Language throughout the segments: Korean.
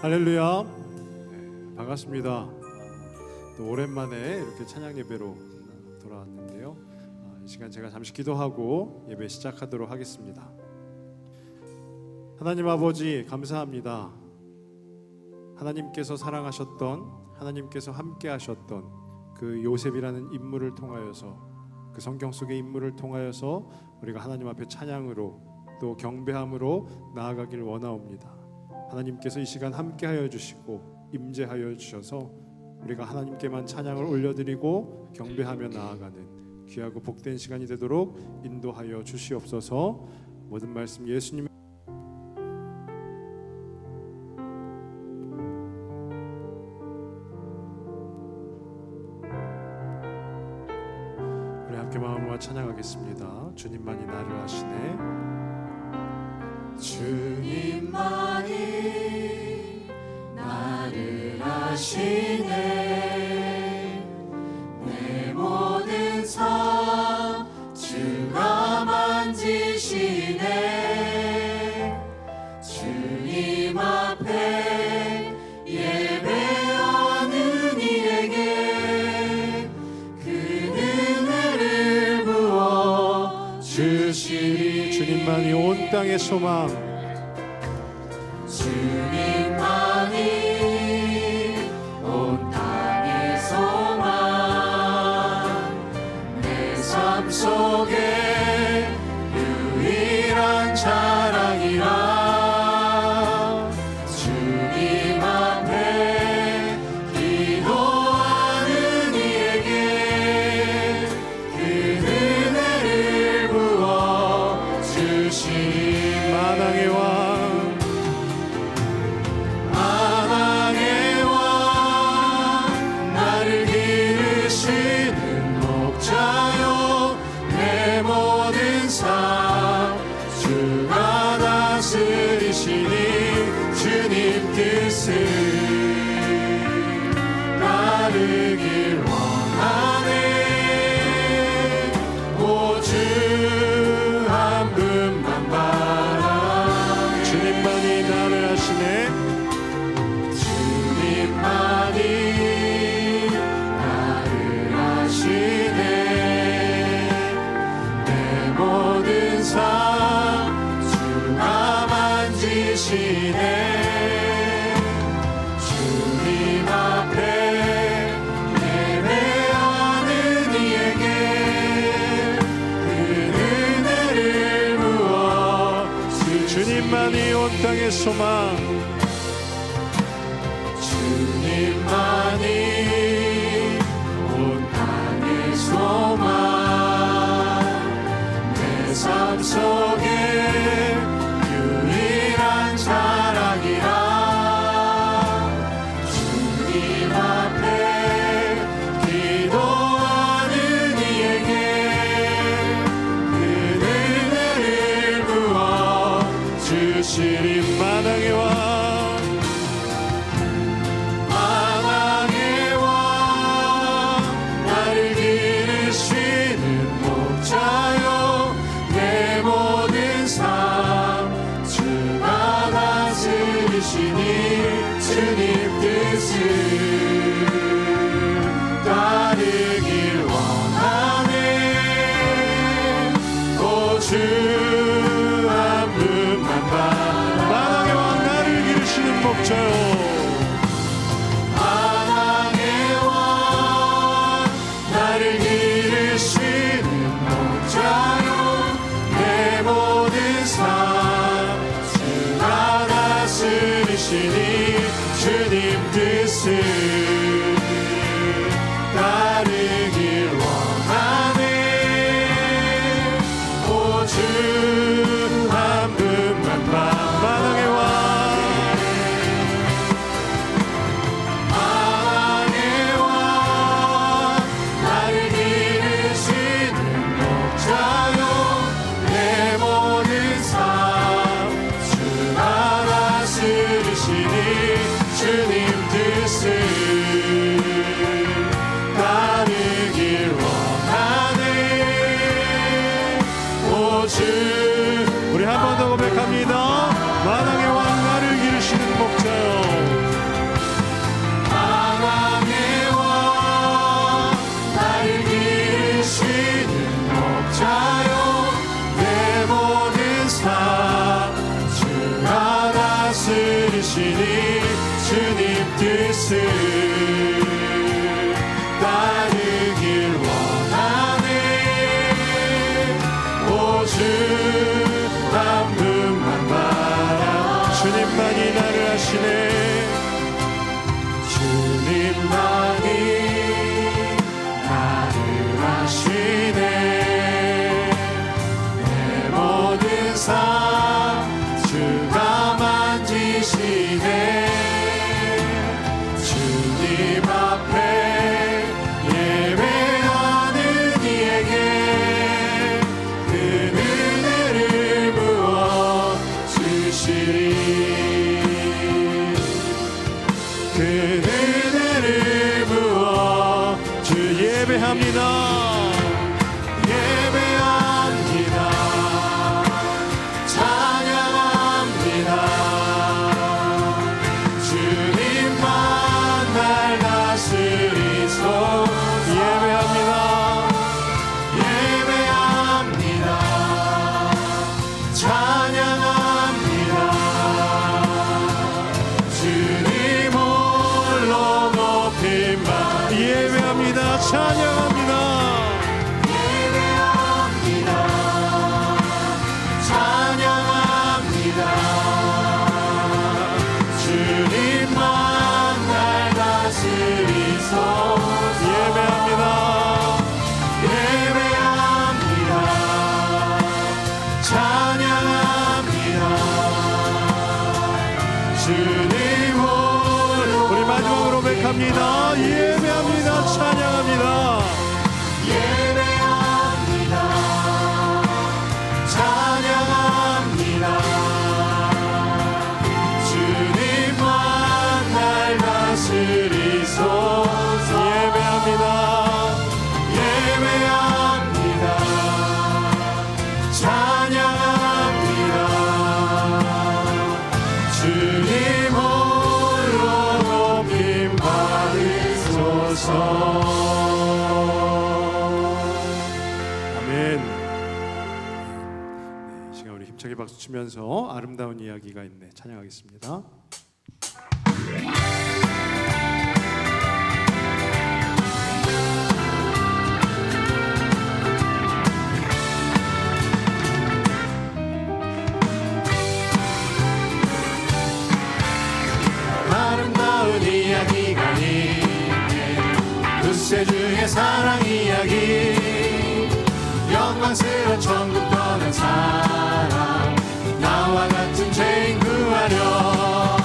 할렐루야. 반갑습니다. 또 오랜만에 이렇게 찬양 예배로 돌아왔는데요. 이 시간 제가 잠시 기도하고 예배 시작하도록 하겠습니다. 하나님 아버지 감사합니다. 하나님께서 사랑하셨던, 하나님께서 함께 하셨던 그 요셉이라는 인물을 통하여서, 그 성경 속의 인물을 통하여서 우리가 하나님 앞에 찬양으로 또 경배함으로 나아가길 원하옵니다. 하나님께서 이 시간 함께하여 주시고 임재하여 주셔서 우리가 하나님께만 찬양을 올려드리고 경배하며 나아가는 귀하고 복된 시간이 되도록 인도하여 주시옵소서. 모든 말씀 예수님 우리 함께 마음과 찬양하겠습니다. 주님만이 나를 아시네. 주님만이 나를 아시네. 내 모든 삶 주가 만지시네. 주님 앞에 예배하는 이에게 그 은혜를 부어 주시리. 주님만이 온 땅의 소망, 주님만이 온 땅의 소망, 내 삶 속에 유일한 자랑이라. 주님 앞에 기도하는 이에게 그 은혜를 부어 주시리. 만왕의 왕, 만왕의 왕, 나를 기르시는 목자요. 내 모든 삶 주가 다스리시니 주님 뜻을 따르길 원하네. 오주 한 분만 바라. 주님만이 나를 아시네. 주님만이 나를 아시네. 내 모든 삶 주가 만지시네. 주님 앞에 예배하는 이에게 그 은혜를 부어 주님만이 온 땅의 소망, 주님만이 온 땅의 소망, 내 삶 속에 유일한 자랑이라. 주님 앞에 기도하는 이에게 그 은혜를 부어 주시리. 만왕의 왕, 만왕의 왕, 나를 기르시는 목자요. 내 모든 삶 주가 다스리시니 주님 뜻을 예배합니다. 예배합니다. 찬양합니다. 주님만 날 다스리소. 예배합니다. 예배합니다. 찬양합니다. 주님 홀로 높임 받으소서. 예배합니다. 찬양합니다. 예배합니다. 찬양합니다. 주님만 날 다스리소서. 예배합니다. 예배합니다. 찬양합니다. 주님 홀로 우리 마지막으로 고백합니다. 예배합니다. 찬양합니다. 예배합니다. 찬양합니다. 주님만 날 다스리소서. 예배합니다. 예배합니다. 찬양합니다. 주님 홀로 높임 받으소서. 아멘. 네, 이 시간 우리 힘차게 박수 치면서 아름다운 이야기가 있네 찬양하겠습니다. 아름다운 이야기가 있네. 구세주의 사랑 이야기. 영광스러운 천국 떠난 사람. 나와 같은 죄인 구하려.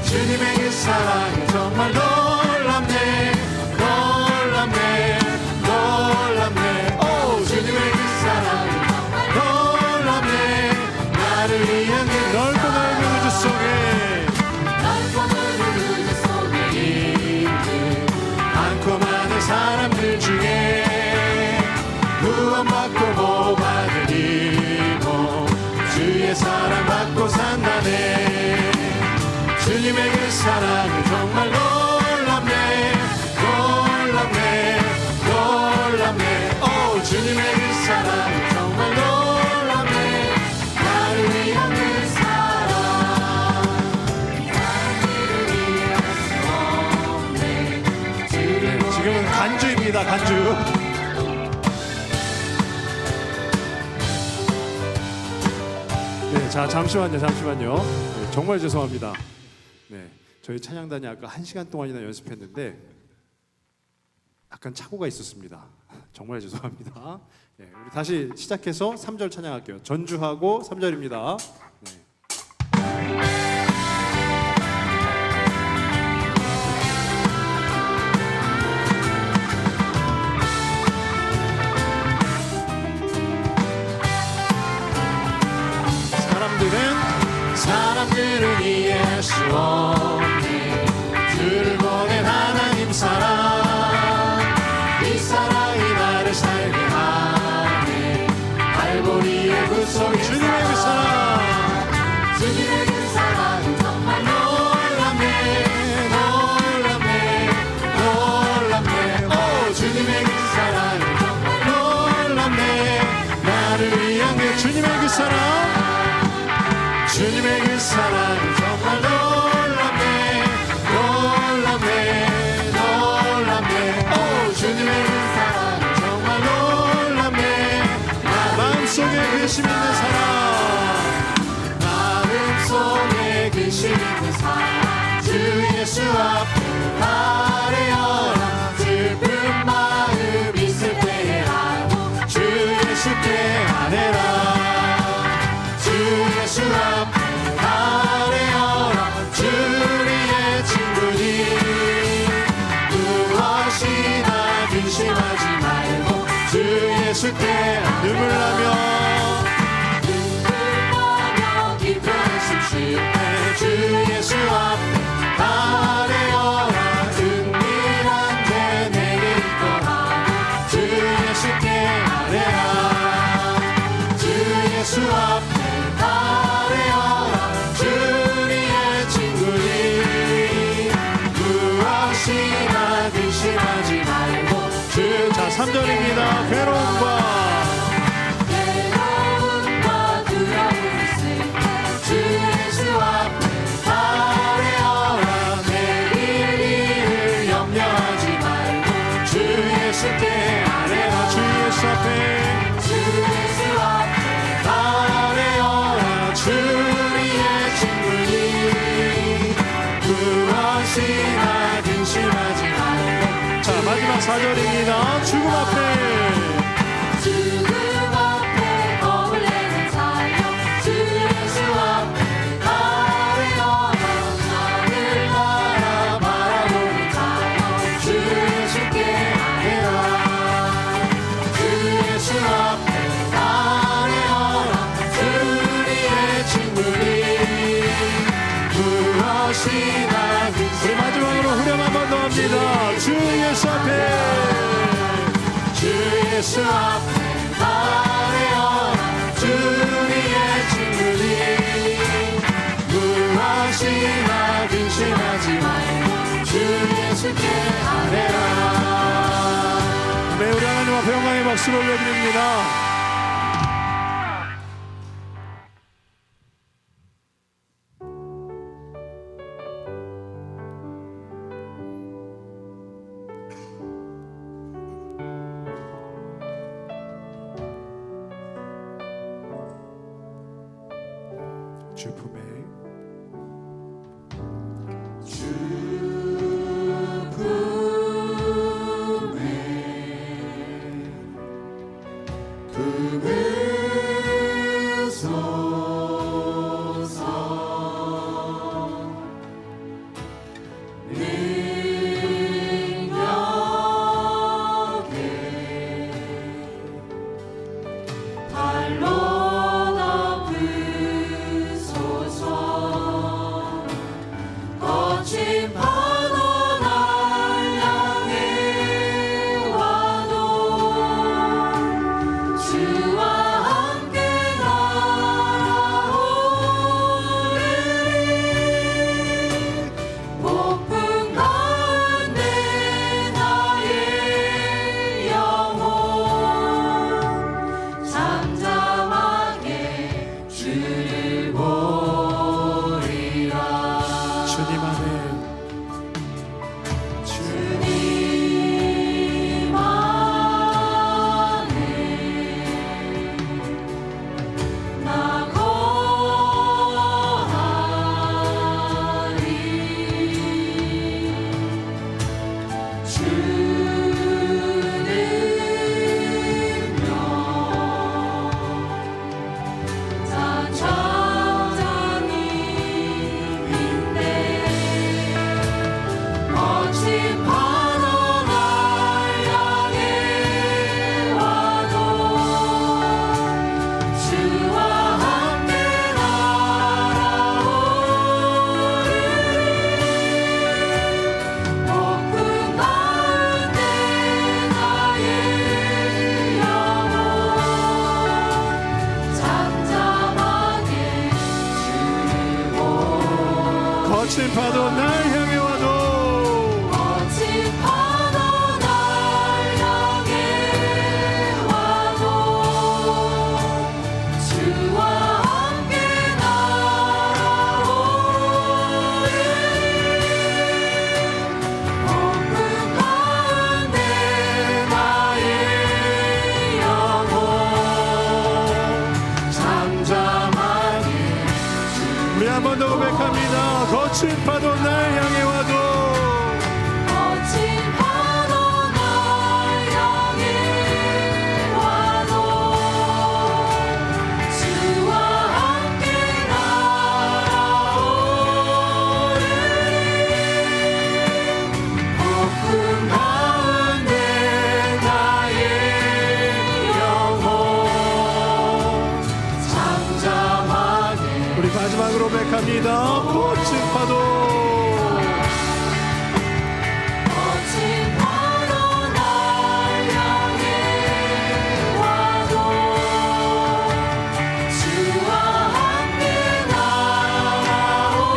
주님의 그 사랑은 정말 놀랍네. 놀랍네. 놀랍네. 오, 주님의 그 사랑은 정말 놀랍네. 나를 향해 넓고 넓은 우주 속에 많고 많은 사람들 중에 구원받고 보호받은 이모 주의 사랑받고 산다네. 주님의 그 사랑은 정말 놀랍네. 놀랍네. 놀랍네. 오, 주님의 그 사랑은 정말 놀랍네. 나를 위한 그 사랑. 지금은 간주입니다. 간주. 네, 자 잠시만요. 네, 정말 죄송합니다. 네, 저희 찬양단이 아까 1시간 동안이나 연습했는데 약간 착오가 있었습니다. 정말 죄송합니다. 네, 우리 다시 시작해서 3절 찬양할게요. 전주하고 3절입니다. 네. 사람들은 이해할 수 없네. 주를 보낸 하나님 사랑. 이 사랑이 나를 살게 하네. 갈보리의 구속이 주님의 그 사랑. 주님의 그 사랑은 정말 놀랍네. 놀랍네. 놀랍네. 오, 주님의 그 사랑은 정말 놀랍네. 나를 위한 그 주님의 그 사랑. 주님의 그 사랑은 정말 놀랍네. 놀랍네. 놀랍네. 오, 주님의 그 사랑은 정말 놀랍네. 마음속에 근심 있는 사랑. 마음속에 근심 있는 사랑. 주 예수 앞에 아뢰어라. 슬픈 마음 있을 때에 하고 주 예수께 아뢰라. 주 예수 앞에 아뢰어라. 주리의 친구니 무엇이나 근심하지 말고 주 예수께 눈물 나며 기뻐하십시오. 주 예수 앞에 아뢰어라. 은밀한 죄 내게 있거라. 주 무엇이나 근심하지 말고 자, 3절입니다. 괴로움과 두려움 있을 때 주 예수 앞에 아뢰어라. 내일 일을 염려하지 말고 주 예수께 아뢰라. 주 예수 앞에 주 예수 앞에 아뢰어라. 주 우리의 친구니 무엇이나 근심하지 말고. 자, 마지막 4절입니다. 죽음 앞에 죽음 앞에 겁을 내는 자여 주 예수 앞에 아뢰어라. 하늘 나라 바라보는 자여 주 예수께 아뢰라. 주 예수 앞에 아뢰어라. 주 우리의 친구니 무엇이나 우리 마지막으로 후렴 한 번 더 합니다. 주 예수 앞에 주 예수 앞에 아뢰어라. 주 우리의 친구니 무엇이나 근심하지 말고 주 예수께 아뢰라. 네, 우리 하나님 앞에 영광의 박수를 올려드립니다. 주 품에 거친 파도 날 향해 와도 주와 함께 날아오르리. 폭풍 가운데 나의 영혼 잠잠하게 주를 보리라. 주님 안에 주님 안에 나 거하리. 주는요 다 장장님인데 거친 파도 날 향해 와도 주와 함께 날아오르리. 폭풍 가운데 나의 영혼 잠잠하게 주를 거친 파도 날 향해 와도 거친 파도 날 향해 와도 주와 함께 날아오르리. 폭풍 가운데 나의 영혼 잠잠하게. 우리 한 번 더 고백합니다. 거친 파도 날 향해 와도 거친 파도 날 향해 와도 주와 함께 날아오르리. 폭풍 가운데 나의 영혼 잠잠하게. 우리 마지막으로 고백합니다. 거친 파도 거친 파도 날 향해 와도 주와 함께 날아오르리.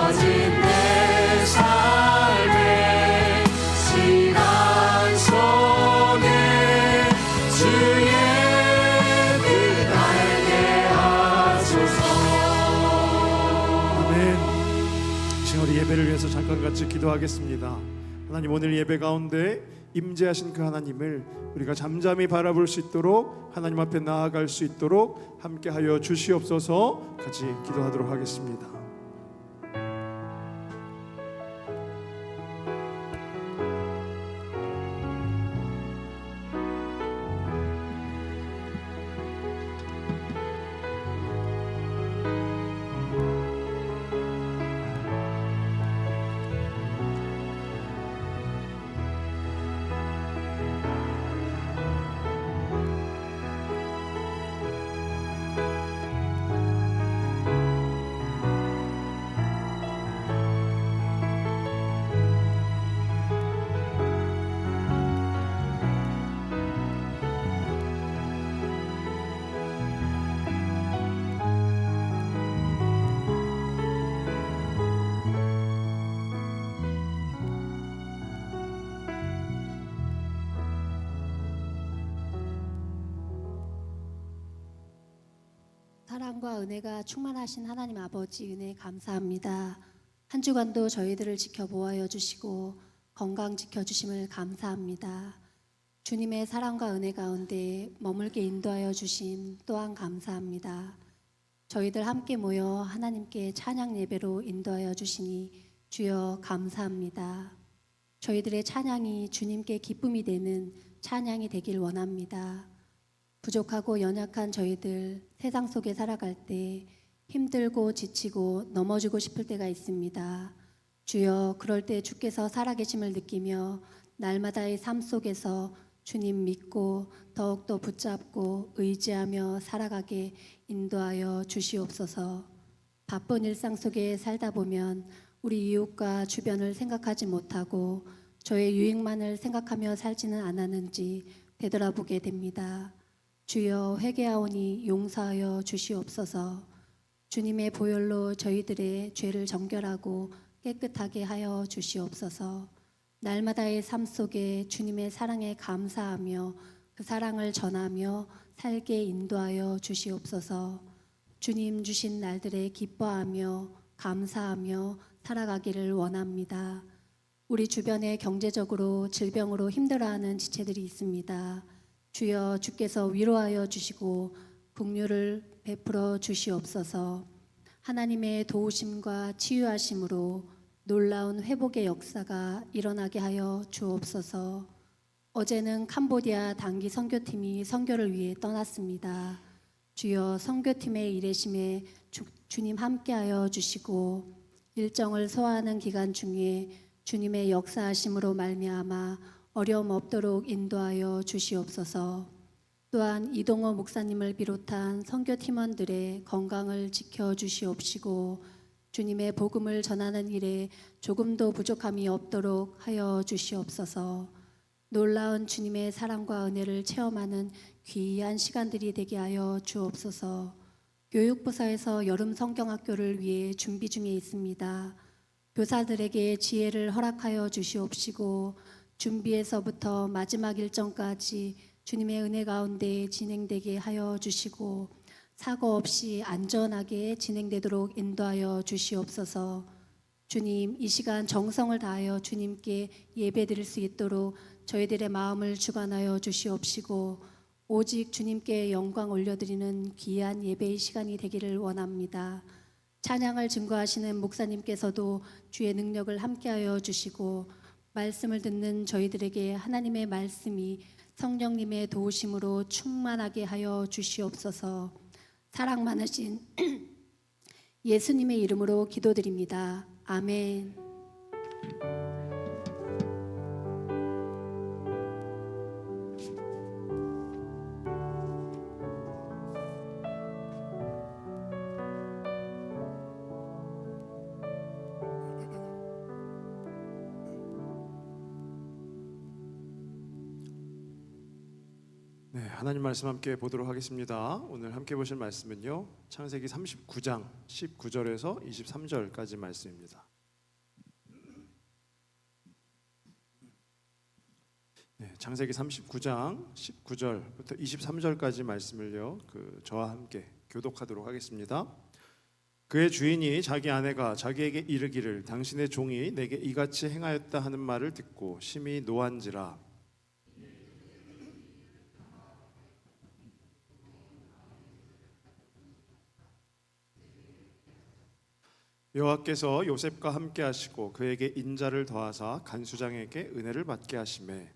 거진 내 삶의 시간 속에 주의 뜻 알게 하소서. 아멘. 지금 우리 예배를 위해서 잠깐 같이 기도하겠습니다. 하나님, 오늘 예배 가운데 임재하신 그 하나님을 우리가 잠잠히 바라볼 수 있도록, 하나님 앞에 나아갈 수 있도록 함께하여 주시옵소서. 같이 기도하도록 하겠습니다. 사랑과 은혜가 충만하신 하나님 아버지 은혜 감사합니다. 한 주간도 저희들을 지켜보아여 주시고 건강 지켜주심을 감사합니다. 주님의 사랑과 은혜 가운데 머물게 인도하여 주심 또한 감사합니다. 저희들 함께 모여 하나님께 찬양 예배로 인도하여 주시니 주여 감사합니다. 저희들의 찬양이 주님께 기쁨이 되는 찬양이 되길 원합니다. 부족하고 연약한 저희들 세상 속에 살아갈 때 힘들고 지치고 넘어지고 싶을 때가 있습니다. 주여, 그럴 때 주께서 살아계심을 느끼며 날마다의 삶 속에서 주님 믿고 더욱더 붙잡고 의지하며 살아가게 인도하여 주시옵소서. 바쁜 일상 속에 살다 보면 우리 이웃과 주변을 생각하지 못하고 저의 유익만을 생각하며 살지는 않았는지 되돌아보게 됩니다. 주여, 회개하오니 용서하여 주시옵소서. 주님의 보혈로 저희들의 죄를 정결하고 깨끗하게 하여 주시옵소서. 날마다의 삶 속에 주님의 사랑에 감사하며 그 사랑을 전하며 살게 인도하여 주시옵소서. 주님 주신 날들에 기뻐하며 감사하며 살아가기를 원합니다. 우리 주변에 경제적으로 질병으로 힘들어하는 지체들이 있습니다. 주여, 주께서 위로하여 주시고 긍휼을 베풀어 주시옵소서. 하나님의 도우심과 치유하심으로 놀라운 회복의 역사가 일어나게 하여 주옵소서. 어제는 캄보디아 단기 선교팀이 선교를 위해 떠났습니다. 주여, 선교팀의 일하심에 주님 함께하여 주시고 일정을 소화하는 기간 중에 주님의 역사하심으로 말미암아 어려움 없도록 인도하여 주시옵소서. 또한 이동호 목사님을 비롯한 선교 팀원들의 건강을 지켜 주시옵시고 주님의 복음을 전하는 일에 조금도 부족함이 없도록 하여 주시옵소서. 놀라운 주님의 사랑과 은혜를 체험하는 귀한 시간들이 되게 하여 주옵소서. 교육부서에서 여름 성경학교를 위해 준비 중에 있습니다. 교사들에게 지혜를 허락하여 주시옵시고 준비에서부터 마지막 일정까지 주님의 은혜 가운데 진행되게 하여 주시고 사고 없이 안전하게 진행되도록 인도하여 주시옵소서. 주님, 이 시간 정성을 다하여 주님께 예배드릴 수 있도록 저희들의 마음을 주관하여 주시옵시고 오직 주님께 영광 올려드리는 귀한 예배의 시간이 되기를 원합니다. 찬양을 증거하시는 목사님께서도 주의 능력을 함께하여 주시고 말씀을 듣는 저희들에게 하나님의 말씀이 성령님의 도우심으로 충만하게 하여 주시옵소서. 사랑 많으신 예수님의 이름으로 기도드립니다. 아멘. 네, 하나님 말씀 함께 보도록 하겠습니다. 오늘 함께 보실 말씀은요, 창세기 39장 19절에서 23절까지 말씀입니다. 네, 창세기 39장 19절부터 23절까지 말씀을요, 저와 함께 교독하도록 하겠습니다. 그의 주인이 자기 아내가 자기에게 이르기를 당신의 종이 내게 이같이 행하였다 하는 말을 듣고 심히 노한지라. 여호와께서 요셉과 함께 하시고 그에게 인자를 더하사 간수장에게 은혜를 받게 하시매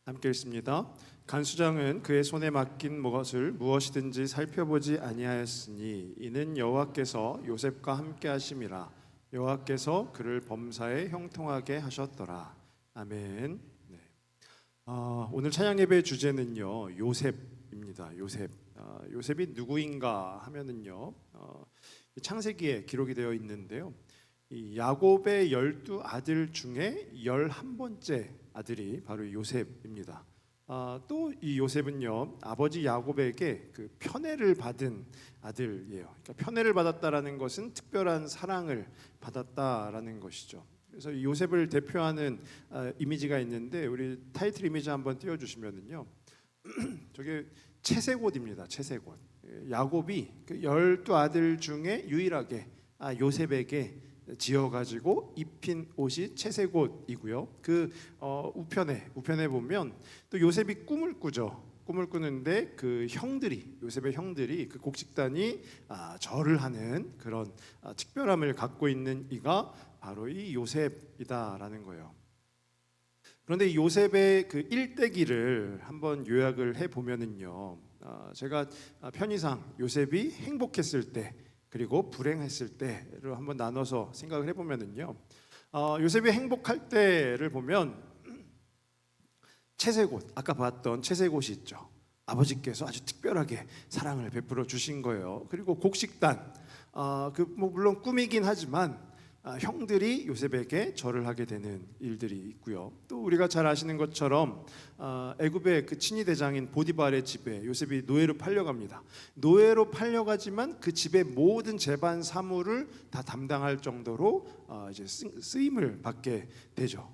함께 읽습니다. 간수장은 그의 손에 맡긴 것을 무엇이든지 살펴보지 아니하였으니 이는 여호와께서 요셉과 함께 하심이라. 여호와께서 그를 범사에 형통하게 하셨더라. 아멘. 네. 오늘 찬양 예배의 주제는요, 요셉입니다. 요셉. 요셉이 누구인가 하면은요, 창세기에 기록이 되어 있는데요, 이 야곱의 12아들 중에 11번째 아들이 바로 요셉입니다. 또 이 요셉은요, 아버지 야곱에게 그 편애를 받은 아들이에요. 그러니까 편애를 받았다라는 것은 특별한 사랑을 받았다라는 것이죠. 그래서 이 요셉을 대표하는 이미지가 있는데, 우리 타이틀 이미지 한번 띄워주시면은요, 저게 채색옷입니다. 채색옷. 야곱이 그 12아들 중에 유일하게 요셉에게 지어가지고 입힌 옷이 채색옷이고요. 그 우편에 보면 또 요셉이 꿈을 꾸죠. 꿈을 꾸는데 그 형들이, 요셉의 형들이, 그 곡식단이 절을 하는 그런 특별함을 갖고 있는 이가 바로 이 요셉이다라는 거예요. 그런데 이 요셉의 그 일대기를 한번 요약을 해 보면은요, 제가 편의상 요셉이 행복했을 때 그리고 불행했을 때를 한번 나눠서 생각을 해보면은요, 요셉이 행복할 때를 보면 채색옷, 아까 봤던 채색옷이 있죠. 아버지께서 아주 특별하게 사랑을 베풀어 주신 거예요. 그리고 곡식단, 물론 꿈이긴 하지만 형들이 요셉에게 절을 하게 되는 일들이 있고요. 또 우리가 잘 아시는 것처럼 애굽의 그 친위 대장인 보디발의 집에 요셉이 노예로 팔려갑니다. 노예로 팔려가지만 그 집의 모든 재반 사무를 다 담당할 정도로 이제 쓰임을 받게 되죠.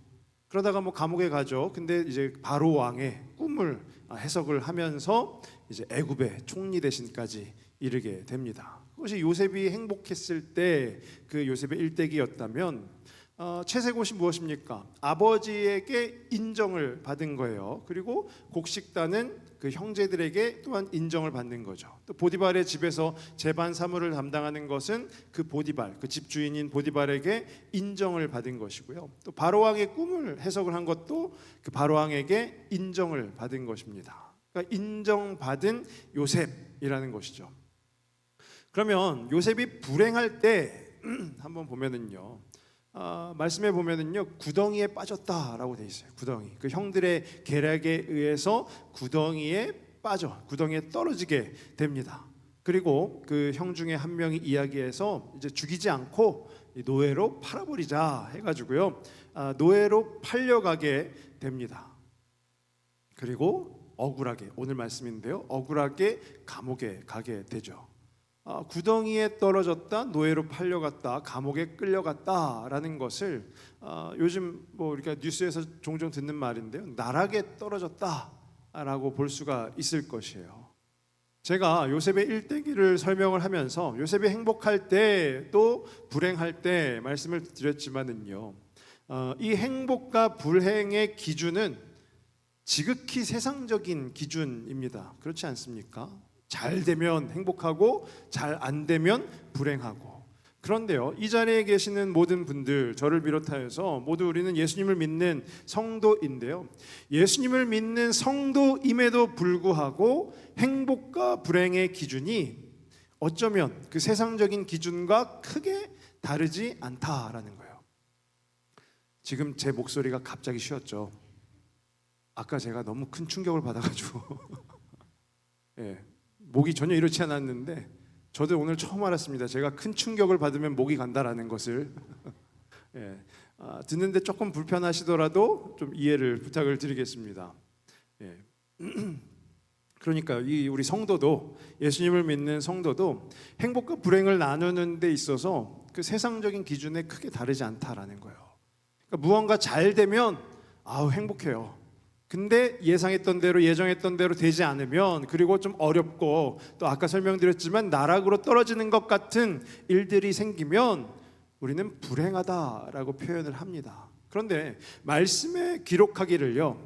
그러다가 뭐 감옥에 가죠. 근데 이제 바로 왕의 꿈을 해석을 하면서 이제 애굽의 총리 대신까지 이르게 됩니다. 그것이 요셉이 행복했을 때 그 요셉의 일대기였다면, 채색옷이 무엇입니까? 아버지에게 인정을 받은 거예요. 그리고 곡식단은 그 형제들에게 또한 인정을 받는 거죠. 또 보디발의 집에서 재반 사무를 담당하는 것은 그 보디발, 그 집주인인 보디발에게 인정을 받은 것이고요. 또 바로왕의 꿈을 해석을 한 것도 그 바로왕에게 인정을 받은 것입니다. 그러니까 인정받은 요셉이라는 것이죠. 그러면 요셉이 불행할 때 한번 보면은요, 말씀에 보면은요, 구덩이에 빠졌다라고 돼 있어요. 구덩이. 그 형들의 계략에 의해서 구덩이에 떨어지게 됩니다. 그리고 그 형 중에 한 명이 이야기해서 이제 죽이지 않고 노예로 팔아버리자 해가지고요, 노예로 팔려가게 됩니다. 그리고 억울하게, 오늘 말씀인데요, 억울하게 감옥에 가게 되죠. 구덩이에 떨어졌다, 노예로 팔려갔다, 감옥에 끌려갔다라는 것을 요즘 뭐 우리가 뉴스에서 종종 듣는 말인데요, 나락에 떨어졌다라고 볼 수가 있을 것이에요. 제가 요셉의 일대기를 설명을 하면서 요셉이 행복할 때 또 불행할 때 말씀을 드렸지만은요, 이 행복과 불행의 기준은 지극히 세상적인 기준입니다. 그렇지 않습니까? 잘 되면 행복하고 잘 안 되면 불행하고. 그런데요, 이 자리에 계시는 모든 분들, 저를 비롯하여서 모두 우리는 예수님을 믿는 성도인데요, 예수님을 믿는 성도임에도 불구하고 행복과 불행의 기준이 어쩌면 그 세상적인 기준과 크게 다르지 않다라는 거예요. 지금 제 목소리가 갑자기 쉬었죠. 아까 제가 너무 큰 충격을 받아가지고 예, 목이 전혀 이렇지 않았는데 저도 오늘 처음 알았습니다. 제가 큰 충격을 받으면 목이 간다라는 것을. 예, 듣는데 조금 불편하시더라도 좀 이해를 부탁을 드리겠습니다. 예. 그러니까 우리 성도도, 예수님을 믿는 성도도 행복과 불행을 나누는 데 있어서 그 세상적인 기준에 크게 다르지 않다라는 거예요. 그러니까 무언가 잘 되면 행복해요. 근데 예상했던 대로, 예정했던 대로 되지 않으면, 그리고 좀 어렵고 또 아까 설명드렸지만 나락으로 떨어지는 것 같은 일들이 생기면 우리는 불행하다라고 표현을 합니다. 그런데 말씀에 기록하기를요,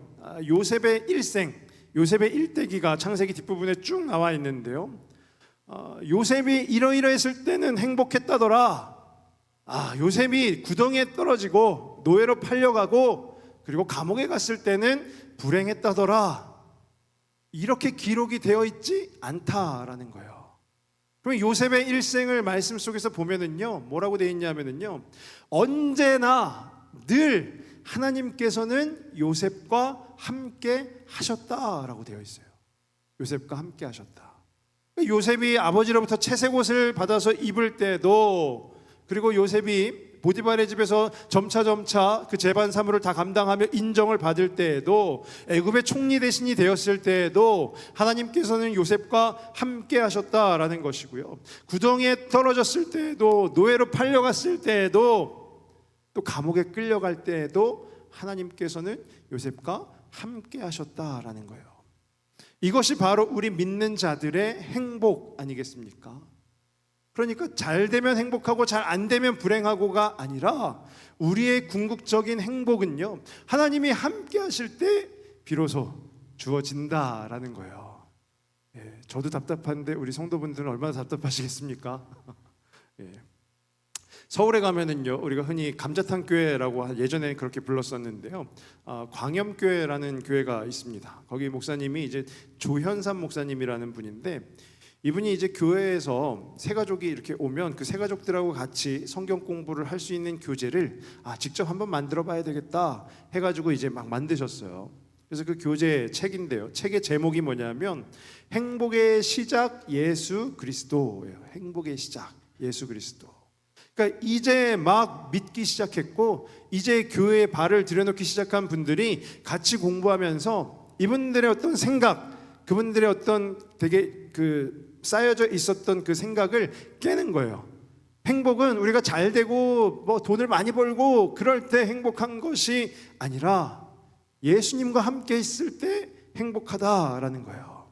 요셉의 일생, 요셉의 일대기가 창세기 뒷부분에 쭉 나와 있는데요, 요셉이 이러이러했을 때는 행복했다더라. 요셉이 구덩이에 떨어지고 노예로 팔려가고 그리고 감옥에 갔을 때는 불행했다더라. 이렇게 기록이 되어 있지 않다라는 거예요. 그럼 요셉의 일생을 말씀 속에서 보면은요, 뭐라고 되어 있냐면은요, 언제나 늘 하나님께서는 요셉과 함께 하셨다라고 되어 있어요. 요셉과 함께 하셨다. 요셉이 아버지로부터 채색 옷을 받아서 입을 때도, 그리고 요셉이 보디발의 집에서 점차 그 재반 사무를 다 감당하며 인정을 받을 때에도, 애굽의 총리 대신이 되었을 때에도 하나님께서는 요셉과 함께 하셨다라는 것이고요. 구덩이에 떨어졌을 때에도, 노예로 팔려갔을 때에도, 또 감옥에 끌려갈 때에도 하나님께서는 요셉과 함께 하셨다라는 거예요. 이것이 바로 우리 믿는 자들의 행복 아니겠습니까? 그러니까 잘 되면 행복하고 잘 안 되면 불행하고가 아니라, 우리의 궁극적인 행복은요, 하나님이 함께 하실 때 비로소 주어진다라는 거예요. 저도 답답한데 우리 성도분들은 얼마나 답답하시겠습니까? 서울에 가면은요, 우리가 흔히 감자탕 교회라고 예전에 그렇게 불렀었는데요, 광염교회라는 교회가 있습니다. 거기 목사님이 이제 조현삼 목사님이라는 분인데, 이분이 이제 교회에서 새 가족이 이렇게 오면 그 새 가족들하고 같이 성경 공부를 할 수 있는 교재를 직접 한번 만들어 봐야 되겠다 해가지고 이제 막 만드셨어요. 그래서 그 교재 책인데요, 책의 제목이 뭐냐면 행복의 시작 예수 그리스도예요. 행복의 시작 예수 그리스도. 그러니까 이제 막 믿기 시작했고, 이제 교회에 발을 들여놓기 시작한 분들이 같이 공부하면서 이분들의 어떤 생각, 그분들의 어떤 되게 쌓여져 있었던 그 생각을 깨는 거예요. 행복은 우리가 잘 되고 뭐 돈을 많이 벌고 그럴 때 행복한 것이 아니라 예수님과 함께 있을 때 행복하다라는 거예요.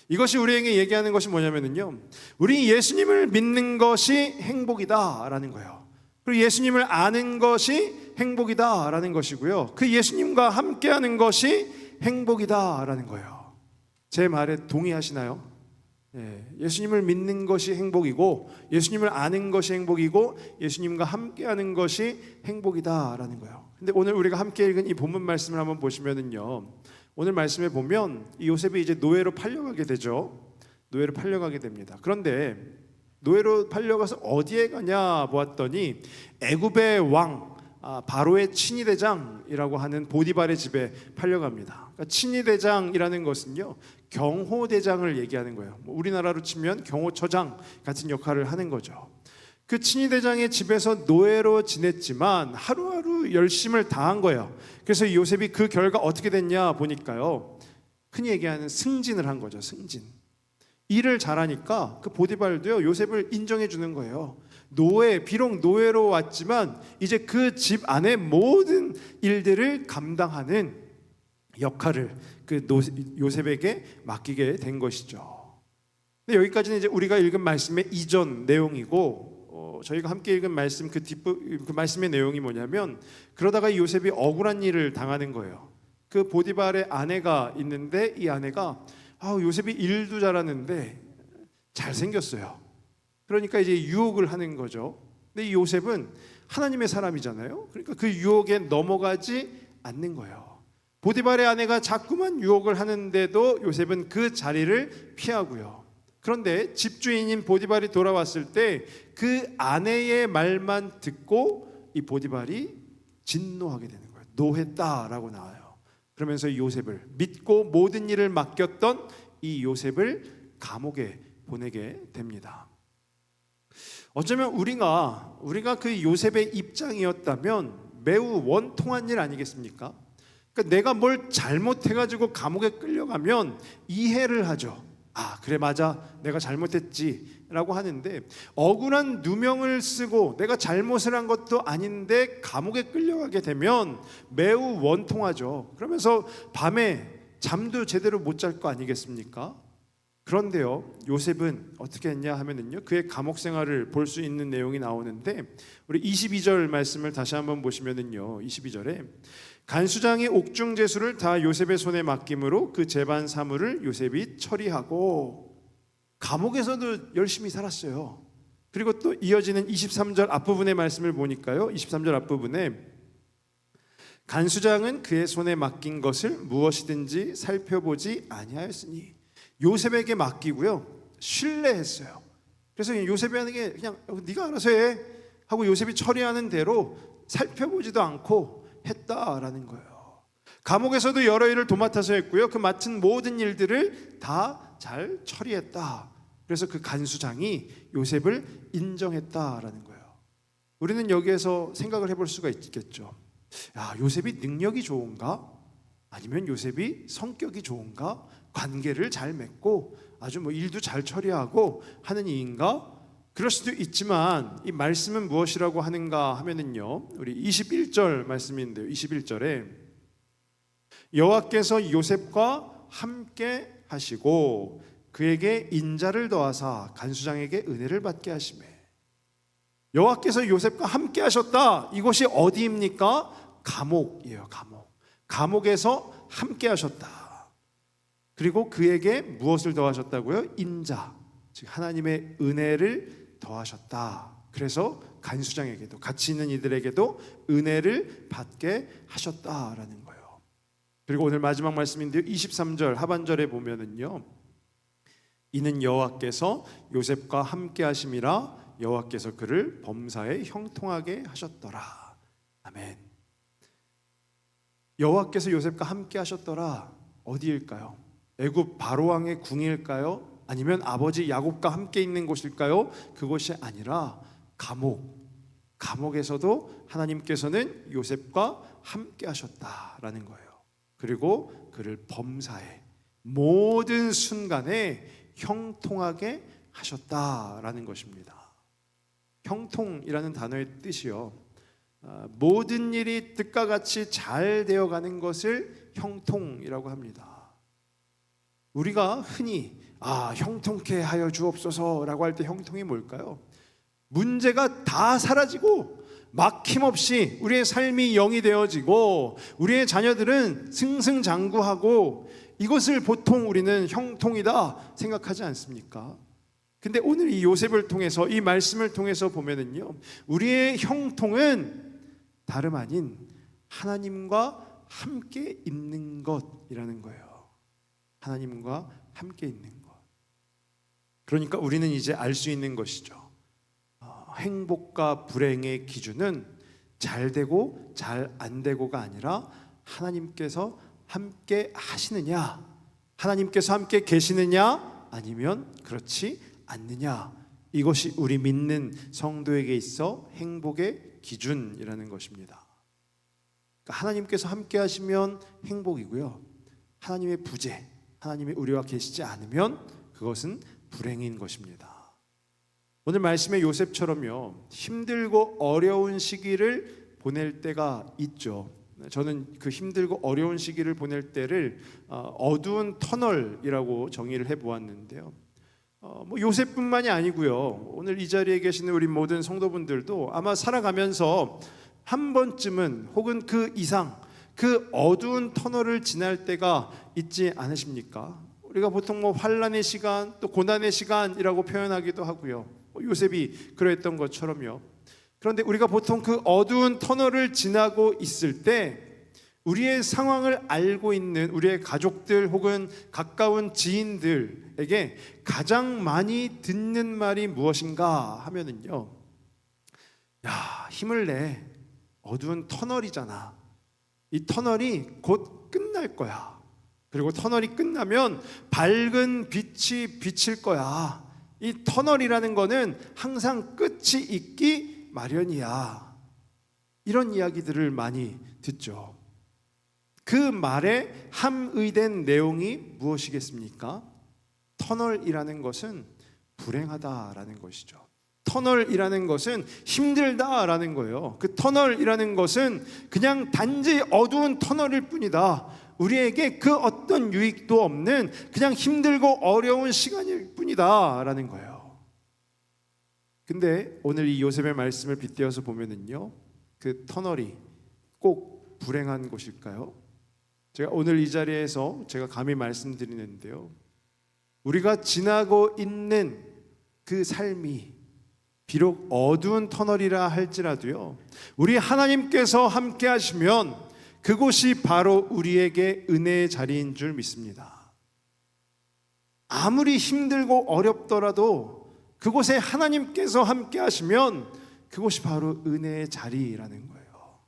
이것이 우리에게 얘기하는 것이 뭐냐면요, 우리 예수님을 믿는 것이 행복이다라는 거예요. 그리고 예수님을 아는 것이 행복이다라는 것이고요, 그 예수님과 함께하는 것이 행복이다라는 거예요. 제 말에 동의하시나요? 예수님을 믿는 것이 행복이고, 예수님을 아는 것이 행복이고, 예수님과 함께하는 것이 행복이다라는 거예요. 근데 오늘 우리가 함께 읽은 이 본문 말씀을 한번 보시면은요, 오늘 말씀에 보면 이 요셉이 이제 노예로 팔려가게 되죠. 노예로 팔려가게 됩니다. 그런데 노예로 팔려가서 어디에 가냐 보았더니 애굽의 왕 바로의 친위대장이라고 하는 보디발의 집에 팔려갑니다. 그러니까 친위대장이라는 것은요, 경호대장을 얘기하는 거예요. 우리나라로 치면 경호처장 같은 역할을 하는 거죠. 그 친위대장의 집에서 노예로 지냈지만 하루하루 열심을 다한 거예요. 그래서 요셉이 그 결과 어떻게 됐냐 보니까요, 흔히 얘기하는 승진을 한 거죠. 승진. 일을 잘하니까 그 보디발도요, 요셉을 인정해 주는 거예요. 비록 노예로 왔지만 이제 그 집 안의 모든 일들을 감당하는 역할을 그 요셉에게 맡기게 된 것이죠. 근데 여기까지는 이제 우리가 읽은 말씀의 이전 내용이고, 저희가 함께 읽은 말씀 그 말씀의 내용이 뭐냐면, 그러다가 이 요셉이 억울한 일을 당하는 거예요. 그 보디발의 아내가 있는데, 이 아내가 요셉이 일도 잘하는데 잘생겼어요. 그러니까 이제 유혹을 하는 거죠. 근데 이 요셉은 하나님의 사람이잖아요. 그러니까 그 유혹에 넘어가지 않는 거예요. 보디발의 아내가 자꾸만 유혹을 하는데도 요셉은 그 자리를 피하고요. 그런데 집주인인 보디발이 돌아왔을 때 그 아내의 말만 듣고 이 보디발이 진노하게 되는 거예요. 노했다라고 나와요. 그러면서 이 요셉을 믿고 모든 일을 맡겼던 이 요셉을 감옥에 보내게 됩니다. 어쩌면 우리가 그 요셉의 입장이었다면 매우 원통한 일 아니겠습니까? 그러니까 내가 뭘 잘못해가지고 감옥에 끌려가면 이해를 하죠. 아, 그래, 맞아, 내가 잘못했지 라고 하는데, 억울한 누명을 쓰고 내가 잘못을 한 것도 아닌데 감옥에 끌려가게 되면 매우 원통하죠. 그러면서 밤에 잠도 제대로 못 잘 거 아니겠습니까? 그런데요, 요셉은 어떻게 했냐 하면은요, 그의 감옥 생활을 볼 수 있는 내용이 나오는데, 우리 22절 말씀을 다시 한번 보시면은요, 22절에 간수장이 옥중제수를 다 요셉의 손에 맡김으로 그 재반 사물을 요셉이 처리하고, 감옥에서도 열심히 살았어요. 그리고 또 이어지는 23절 앞부분의 말씀을 보니까요, 23절 앞부분에 간수장은 그의 손에 맡긴 것을 무엇이든지 살펴보지 아니하였으니, 요셉에게 맡기고요, 신뢰했어요. 그래서 요셉이 하는 게 그냥 네가 알아서 해 하고 요셉이 처리하는 대로 살펴보지도 않고 했다라는 거예요. 감옥에서도 여러 일을 도맡아서 했고요, 그 맡은 모든 일들을 다 잘 처리했다. 그래서 그 간수장이 요셉을 인정했다라는 거예요. 우리는 여기에서 생각을 해볼 수가 있겠죠. 야, 요셉이 능력이 좋은가? 아니면 요셉이 성격이 좋은가? 관계를 잘 맺고 아주 일도 잘 처리하고 하는 이인가? 그럴 수도 있지만, 이 말씀은 무엇이라고 하는가 하면은요, 우리 21절 말씀인데요, 21절에 여호와께서 요셉과 함께 하시고 그에게 인자를 더하사 간수장에게 은혜를 받게 하시매. 여호와께서 요셉과 함께 하셨다. 이곳이 어디입니까? 감옥이에요. 감옥에서 함께 하셨다. 그리고 그에게 무엇을 더하셨다고요? 인자, 즉 하나님의 은혜를 더하셨다. 그래서 간수장에게도, 같이 있는 이들에게도 은혜를 받게 하셨다라는 거예요. 그리고 오늘 마지막 말씀인데요, 23절 하반절에 보면은요, 이는 여호와께서 요셉과 함께 하심이라 여호와께서 그를 범사에 형통하게 하셨더라. 아멘. 여호와께서 요셉과 함께 하셨더라. 어디일까요? 애굽 바로왕의 궁일까요? 아니면 아버지 야곱과 함께 있는 곳일까요? 그곳이 아니라 감옥에서도 하나님께서는 요셉과 함께 하셨다라는 거예요. 그리고 그를 범사에, 모든 순간에 형통하게 하셨다라는 것입니다. 형통이라는 단어의 뜻이요, 모든 일이 뜻과 같이 잘 되어가는 것을 형통이라고 합니다. 우리가 흔히 형통케 하여 주옵소서라고 할 때 형통이 뭘까요? 문제가 다 사라지고 막힘없이 우리의 삶이 영이 되어지고 우리의 자녀들은 승승장구하고, 이것을 보통 우리는 형통이다 생각하지 않습니까? 근데 오늘 이 요셉을 통해서, 이 말씀을 통해서 보면은요, 우리의 형통은 다름 아닌 하나님과 함께 있는 것이라는 거예요. 하나님과 함께 있는 것. 그러니까 우리는 이제 알 수 있는 것이죠. 행복과 불행의 기준은 잘 되고 잘 안 되고가 아니라 하나님께서 함께 하시느냐, 하나님께서 함께 계시느냐, 아니면 그렇지 않느냐. 이것이 우리 믿는 성도에게 있어 행복의 기준이라는 것입니다. 그러니까 하나님께서 함께 하시면 행복이고요, 하나님의 부재, 하나님이 우리와 계시지 않으면 그것은 불행인 것입니다. 오늘 말씀의 요셉처럼요, 힘들고 어려운 시기를 보낼 때가 있죠. 저는 그 힘들고 어려운 시기를 보낼 때를 어두운 터널이라고 정의를 해보았는데요, 요셉뿐만이 아니고요, 오늘 이 자리에 계시는 우리 모든 성도분들도 아마 살아가면서 한 번쯤은, 혹은 그 이상, 그 어두운 터널을 지날 때가 있지 않으십니까? 우리가 보통 환난의 시간, 또 고난의 시간이라고 표현하기도 하고요, 요셉이 그랬던 것처럼요. 그런데 우리가 보통 그 어두운 터널을 지나고 있을 때 우리의 상황을 알고 있는 우리의 가족들 혹은 가까운 지인들에게 가장 많이 듣는 말이 무엇인가 하면은요, 야, 힘을 내. 어두운 터널이잖아. 이 터널이 곧 끝날 거야. 그리고 터널이 끝나면 밝은 빛이 비칠 거야. 이 터널이라는 거는 항상 끝이 있기 마련이야. 이런 이야기들을 많이 듣죠. 그 말에 함의된 내용이 무엇이겠습니까? 터널이라는 것은 불행하다라는 것이죠. 터널이라는 것은 힘들다라는 거예요. 그 터널이라는 것은 그냥 단지 어두운 터널일 뿐이다. 우리에게 그 어떤 유익도 없는 그냥 힘들고 어려운 시간일 뿐이다라는 거예요. 근데 오늘 이 요셉의 말씀을 빗대어서 보면은요, 그 터널이 꼭 불행한 곳일까요? 제가 오늘 이 자리에서 제가 감히 말씀드리는데요, 우리가 지나고 있는 그 삶이 비록 어두운 터널이라 할지라도요, 우리 하나님께서 함께 하시면 그곳이 바로 우리에게 은혜의 자리인 줄 믿습니다. 아무리 힘들고 어렵더라도 그곳에 하나님께서 함께 하시면 그곳이 바로 은혜의 자리라는 거예요.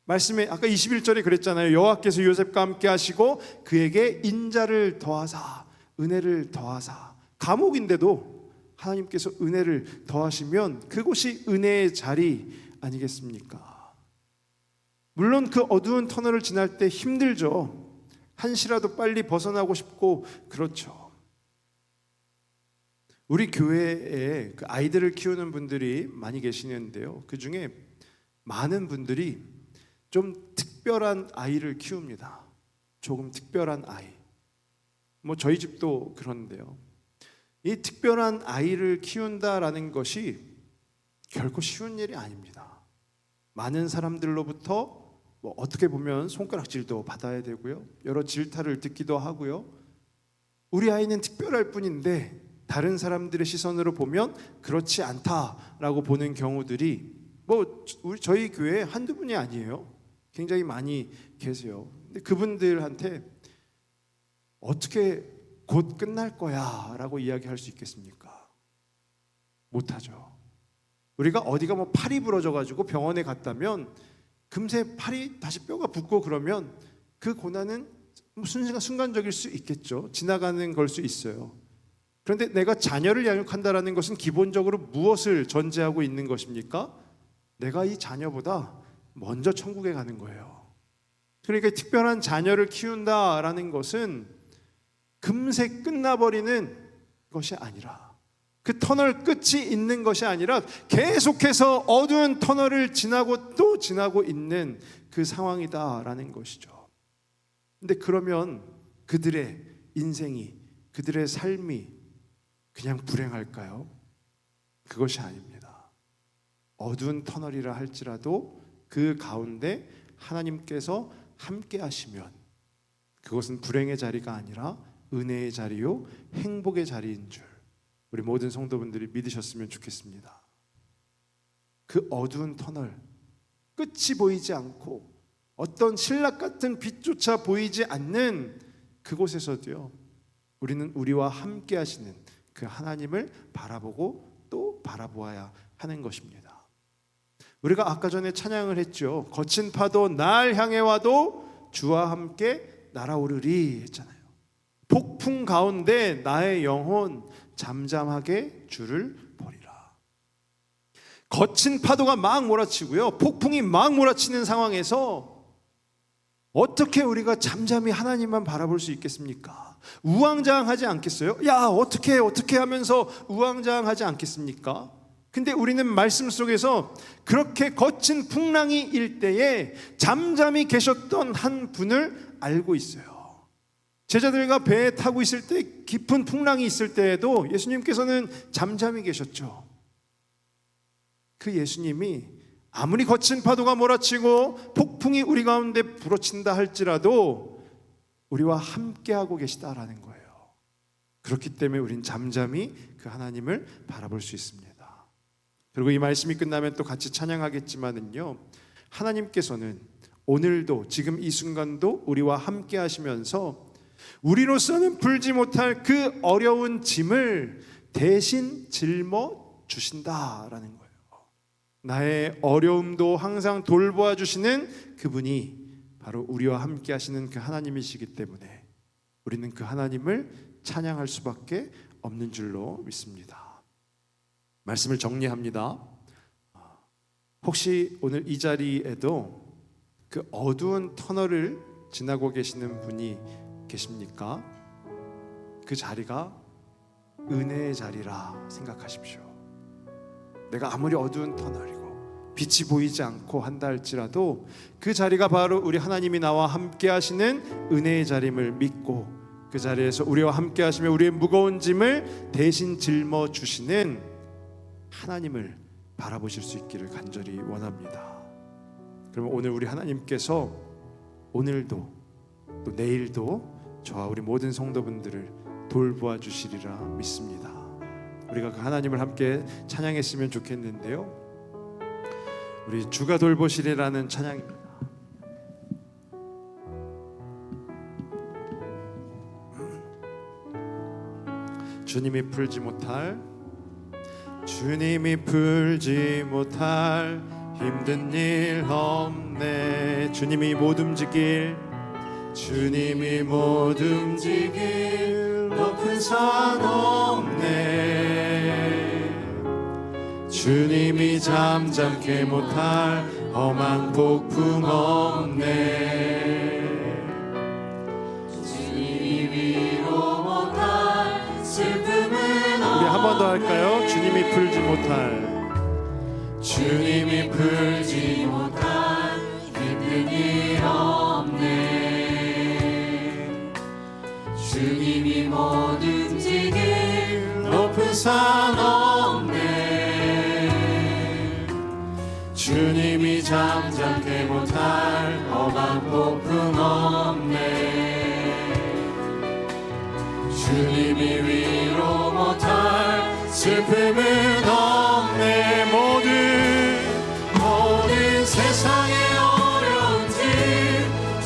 말씀에 아까 21절에 그랬잖아요. 여호와께서 요셉과 함께 하시고 그에게 인자를 더하사 은혜를 더하사. 감옥인데도 하나님께서 은혜를 더하시면 그곳이 은혜의 자리 아니겠습니까? 물론 그 어두운 터널을 지날 때 힘들죠. 한시라도 빨리 벗어나고 싶고 그렇죠. 우리 교회에 그 아이들을 키우는 분들이 많이 계시는데요, 그 중에 많은 분들이 좀 특별한 아이를 키웁니다. 조금 특별한 아이. 뭐 저희 집도 그런데요, 이 특별한 아이를 키운다라는 것이 결코 쉬운 일이 아닙니다. 많은 사람들로부터 어떻게 보면 손가락질도 받아야 되고요, 여러 질타를 듣기도 하고요. 우리 아이는 특별할 뿐인데 다른 사람들의 시선으로 보면 그렇지 않다라고 보는 경우들이 저희 교회에 한두 분이 아니에요. 굉장히 많이 계세요. 근데 그분들한테 어떻게 곧 끝날 거야 라고 이야기할 수 있겠습니까? 못하죠. 우리가 어디가 팔이 부러져 가지고 병원에 갔다면 금세 팔이 다시 뼈가 붓고 그러면 그 고난은 순간적일 수 있겠죠. 지나가는 걸 수 있어요. 그런데 내가 자녀를 양육한다라는 것은 기본적으로 무엇을 전제하고 있는 것입니까? 내가 이 자녀보다 먼저 천국에 가는 거예요. 그러니까 특별한 자녀를 키운다라는 것은 금세 끝나버리는 것이 아니라, 그 터널 끝이 있는 것이 아니라 계속해서 어두운 터널을 지나고 또 지나고 있는 그 상황이다라는 것이죠. 근데 그러면 그들의 인생이, 그들의 삶이 그냥 불행할까요? 그것이 아닙니다. 어두운 터널이라 할지라도 그 가운데 하나님께서 함께 하시면 그것은 불행의 자리가 아니라 은혜의 자리요 행복의 자리인 줄 우리 모든 성도분들이 믿으셨으면 좋겠습니다. 그 어두운 터널, 끝이 보이지 않고 어떤 신락 같은 빛조차 보이지 않는 그곳에서도요, 우리는 우리와 함께 하시는 그 하나님을 바라보고 또 바라보아야 하는 것입니다. 우리가 아까 전에 찬양을 했죠. 거친 파도 날 향해 와도 주와 함께 날아오르리 했잖아요. 폭풍 가운데 나의 영혼 잠잠하게 주를 보리라. 거친 파도가 막 몰아치고요, 폭풍이 막 몰아치는 상황에서 어떻게 우리가 잠잠히 하나님만 바라볼 수 있겠습니까? 우왕좌왕하지 않겠어요? 야, 어떻게 하면서 우왕좌왕하지 않겠습니까? 근데 우리는 말씀 속에서 그렇게 거친 풍랑이 일 때에 잠잠히 계셨던 한 분을 알고 있어요. 제자들과 배에 타고 있을 때, 깊은 풍랑이 있을 때에도 예수님께서는 잠잠히 계셨죠. 그 예수님이 아무리 거친 파도가 몰아치고 폭풍이 우리 가운데 불어친다 할지라도 우리와 함께하고 계시다라는 거예요. 그렇기 때문에 우린 잠잠히 그 하나님을 바라볼 수 있습니다. 그리고 이 말씀이 끝나면 또 같이 찬양하겠지만은요, 하나님께서는 오늘도 지금 이 순간도 우리와 함께 하시면서 우리로서는 풀지 못할 그 어려운 짐을 대신 짊어 주신다라는 거예요. 나의 어려움도 항상 돌보아 주시는 그분이 바로 우리와 함께 하시는 그 하나님이시기 때문에 우리는 그 하나님을 찬양할 수밖에 없는 줄로 믿습니다. 말씀을 정리합니다. 혹시 오늘 이 자리에도 그 어두운 터널을 지나고 계시는 분이 계십니까? 그 자리가 은혜의 자리라 생각하십시오. 내가 아무리 어두운 터널이고 빛이 보이지 않고 한다 할지라도 그 자리가 바로 우리 하나님이 나와 함께 하시는 은혜의 자리임을 믿고 그 자리에서 우리와 함께 하시며 우리의 무거운 짐을 대신 짊어 주시는 하나님을 바라보실 수 있기를 간절히 원합니다. 그러면 오늘 우리 하나님께서 오늘도 또 내일도 저와 우리 모든 성도분들을 돌보아 주시리라 믿습니다. 우리가 그 하나님을 함께 찬양했으면 좋겠는데요. 우리 주가 돌보시리라는 찬양입니다. 주님이 풀지 못할 힘든 일 없네. 주님이 못 움직일 높은 산 없네. 주님이 잠잠케 못할 험한 폭풍 없네. 주님이 위로 못할 슬픔은 우리 한 번 더 할까요? 주님이 풀지 못할 힘든 일 없네. 주님이 못 움직일 높은 산 없네. 주님이 잠잠케 못할 험한 폭풍 없네. 주님이 위로 못할 슬픔은 없네. 모든 세상의 어려운 짐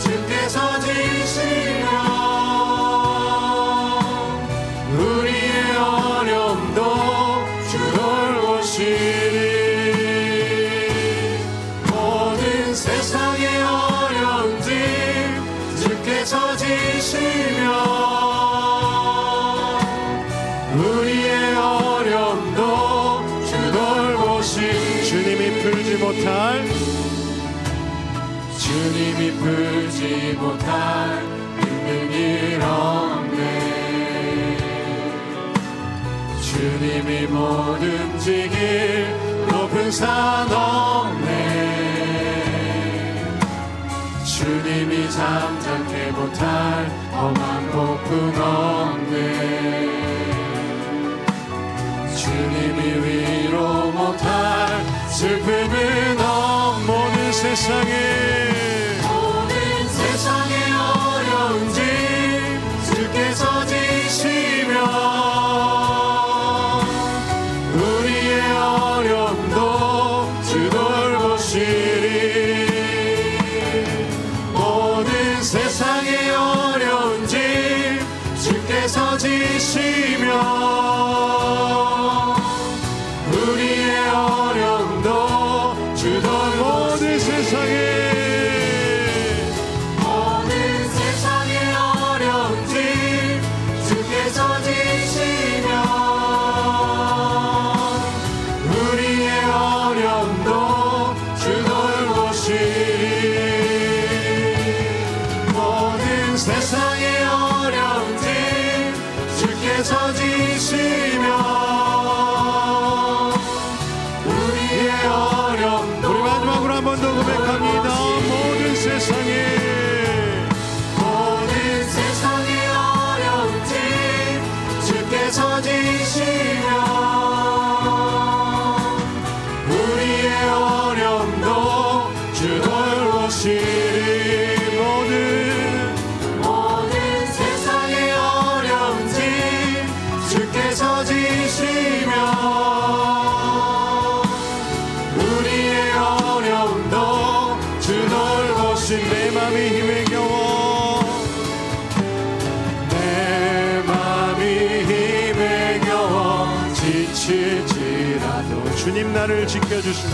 주께서 지시며 우리의 어려움도 주 돌보시리. 모든 세상의 어려운 짐 주께서 지시며 우리의 어려움도 주 돌보시리. 주님이 풀지 못할 힘든 일 없네. 주님이 못 움직일 높은 산 없네. 주님이 잠잠케 못할 험한 폭풍 없네. 주님이 위로 못할 슬픔은 모든 세상의 어려운 짐 주께서 지시며 우리의 어려움도 주 돌보시리. 모든 세상의 어려운 짐 주께서 지시며 우리의 어려움도 주 모든 세상의 어려운 짐 주께서 지시며 우리의 어려움도 주 돌보시리. 모든 세상의 어려운 짐 주께서 지시며 우리의 어려움도. 우리 마지막으로 한 번 더 고백합니다. 모든 세상의 어려운 짐 주께서 지시며 우리의 어려움도 주 돌보시리. 모든 세상의 어려운 짐 주께서 지시며 우리의 어려움도 주 돌보시. 내 맘이 힘에 겨워 지칠지라도 주님 나를 지켜주시네.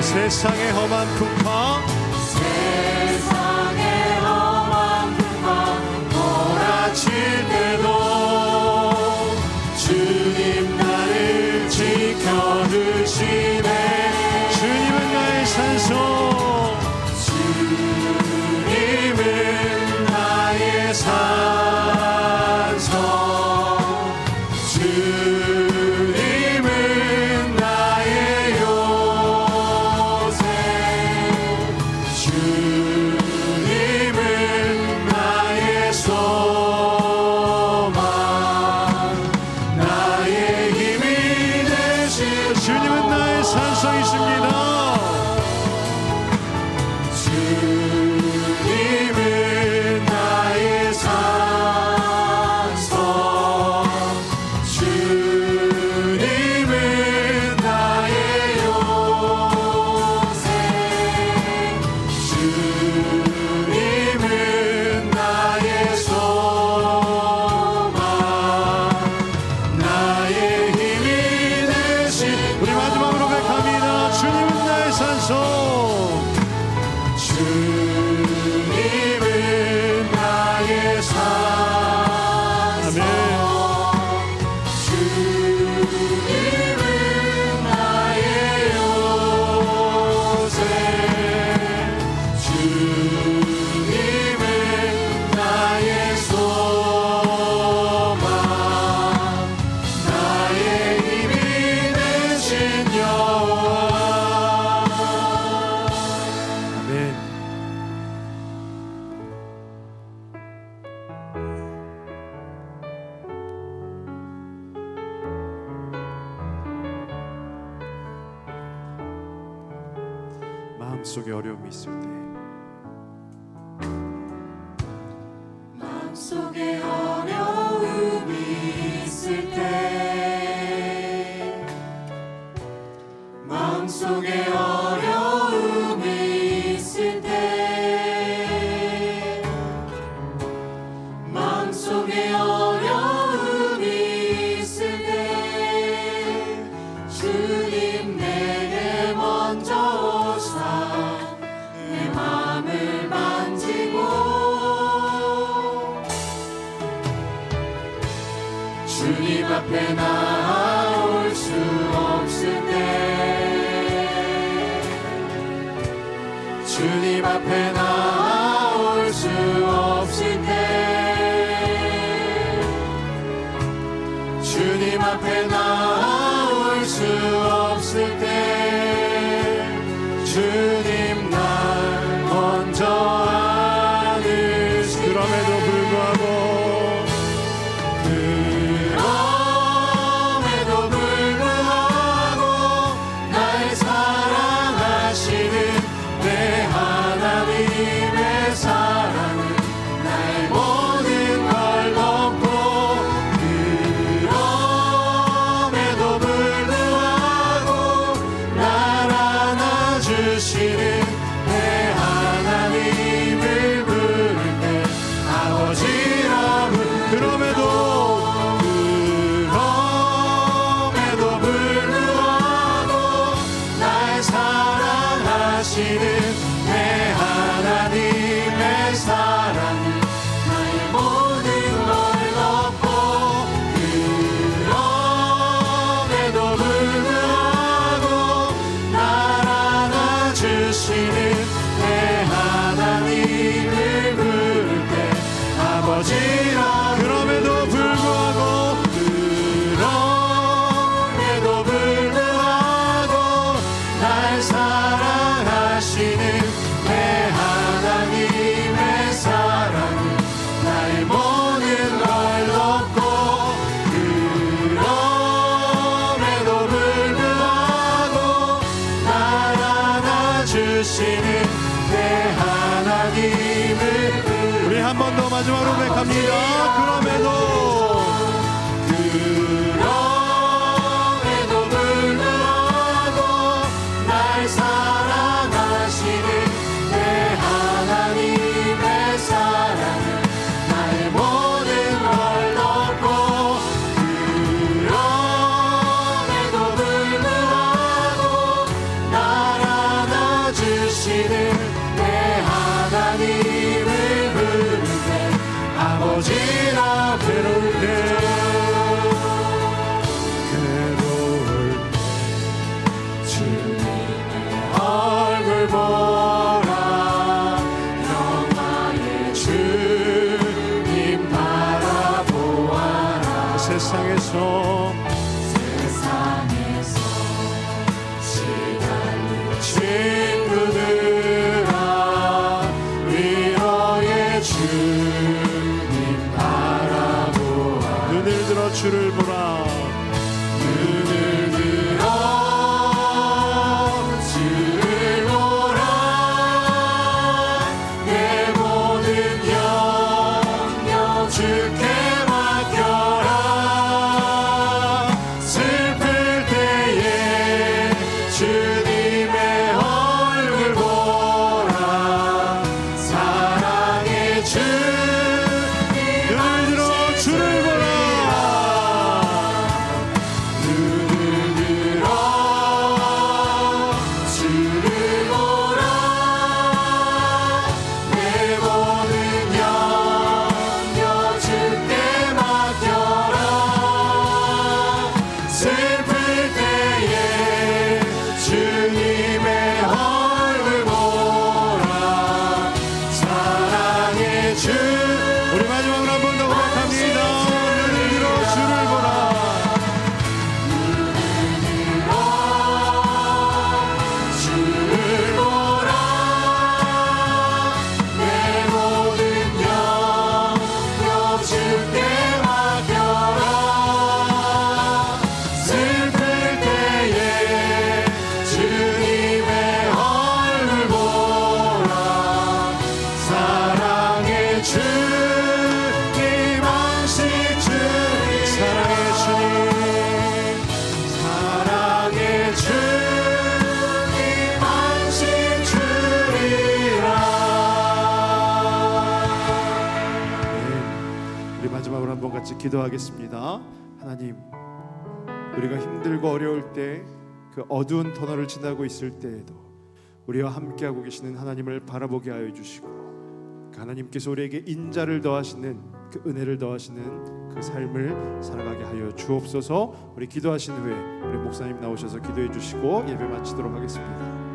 세상의 험한 풍파 세상의 험한 풍파 몰아칠 때 마음속에 어려움이 있을 때 마음속에 어려움이 있을 때 마음속에 어려움이 있을 때 마음속에 어려움이 있을 때 주님 내게 먼저 오사 내 마음을 만지고 주님 앞에 나올 수 없을 때 주님 앞에 나올 수 없을 때 주님 앞에 나올 수 없을 때 주님 날 먼저 안으시네 그럼에도 불구하고 그럼에도 불구하고 날 사랑하시는 내 하나님의 사랑은 나의 모든 걸 덮고 그럼에도 불구하고 날 안아주시는 내 하나님을 부를 때 아버지라 그럼에도 불구하고 날 사랑하시는 내 하나님의 사랑은 나의 모든 걸 덮고 그럼에도 불구하고 날 안아주시는 내 하나님을 부를 때 아버지라 그럼에도 불구하고 날 사랑하시는 내 하나님의 사랑은 나의 모든 걸 덮고 그럼에도 불구하고 날 안아주시는 내 하나님을 우리 한 번 더 마지막으로 고백합니다. 그럼에도 불구하고 날 사랑하시는 내 하나님의 사랑은 나의 모든 걸 덮고 그럼에도 불구하고 날 안아주시는 내 하나님을 부를 때 아버지라 부를 때 얼굴 보라 영화의 주님 바라보아라 세상에서 시달린 친구들아 위로의 주님 바라보아라 눈을 들어 주를 보라 눈을 들어 주를 보라 내 모든 염려 주께 맡겨라 슬플 때에 주님의 얼굴 보라 사랑의 주 눈을 들어 주를 보라 주를 보라 내 모든 염려 주께 우리 마지막으로 한번 같이 기도하겠습니다. 하나님, 우리가 힘들고 어려울 때, 그 어두운 터널을 지나고 있을 때에도 우리와 함께하고 계시는 하나님을 바라보게 하여 주시고, 그 하나님께서 우리에게 인자를 더하시는, 그 은혜를 더하시는 그 삶을 살아가게 하여 주옵소서. 우리 기도하신 후에 우리 목사님 나오셔서 기도해 주시고 예배 마치도록 하겠습니다.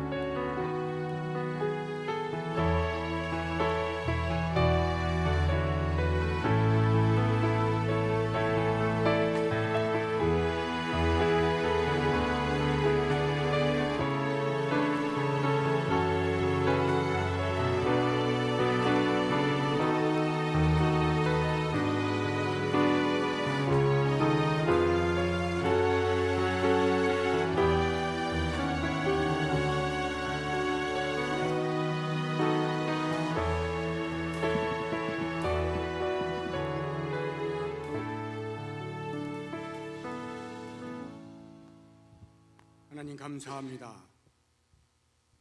하나님 감사합니다.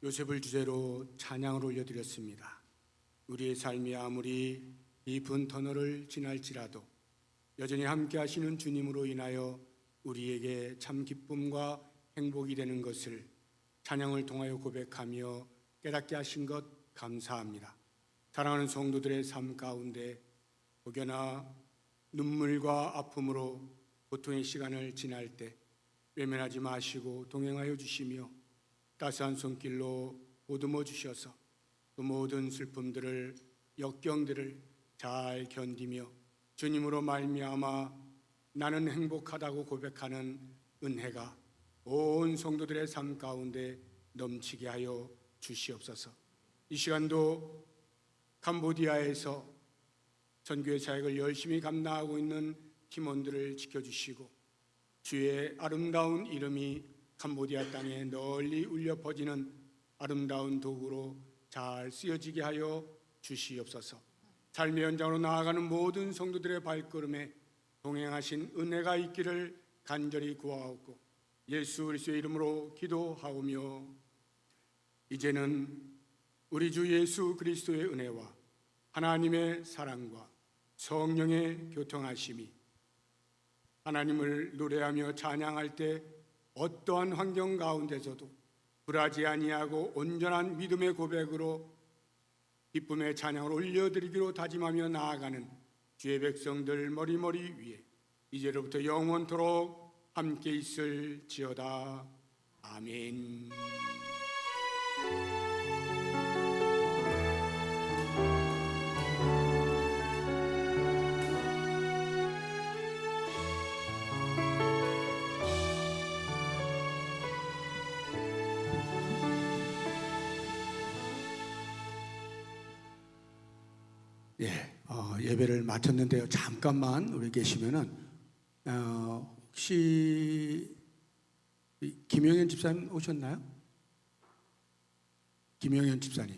요셉을 주제로 찬양을 올려드렸습니다. 우리의 삶이 아무리 깊은 터널을 지날지라도 여전히 함께 하시는 주님으로 인하여 우리에게 참 기쁨과 행복이 되는 것을 찬양을 통하여 고백하며 깨닫게 하신 것 감사합니다. 사랑하는 성도들의 삶 가운데 혹여나 눈물과 아픔으로 고통의 시간을 지날 때 외면하지 마시고 동행하여 주시며 따스한 손길로 보듬어 주셔서 그 모든 슬픔들을, 역경들을 잘 견디며 주님으로 말미암아 나는 행복하다고 고백하는 은혜가 온 성도들의 삶 가운데 넘치게 하여 주시옵소서. 이 시간도 캄보디아에서 선교의 사역을 열심히 감당하고 있는 팀원들을 지켜주시고 주의 아름다운 이름이 캄보디아 땅에 널리 울려 퍼지는 아름다운 도구로 잘 쓰여지게 하여 주시옵소서. 삶의 현장으로 나아가는 모든 성도들의 발걸음에 동행하신 은혜가 있기를 간절히 구하옵고 예수 그리스도의 이름으로 기도하오며 이제는 우리 주 예수 그리스도의 은혜와 하나님의 사랑과 성령의 교통하심이 하나님을 노래하며 찬양할 때 어떠한 환경 가운데서도 불하지 아니하고 온전한 믿음의 고백으로 기쁨의 찬양을 올려드리기로 다짐하며 나아가는 주의 백성들 머리머리 위에 이제로부터 영원토록 함께 있을지어다. 아멘. 예배를 마쳤는데요. 잠깐만 우리 계시면은 혹시 김영현 집사님 오셨나요? 김영현 집사님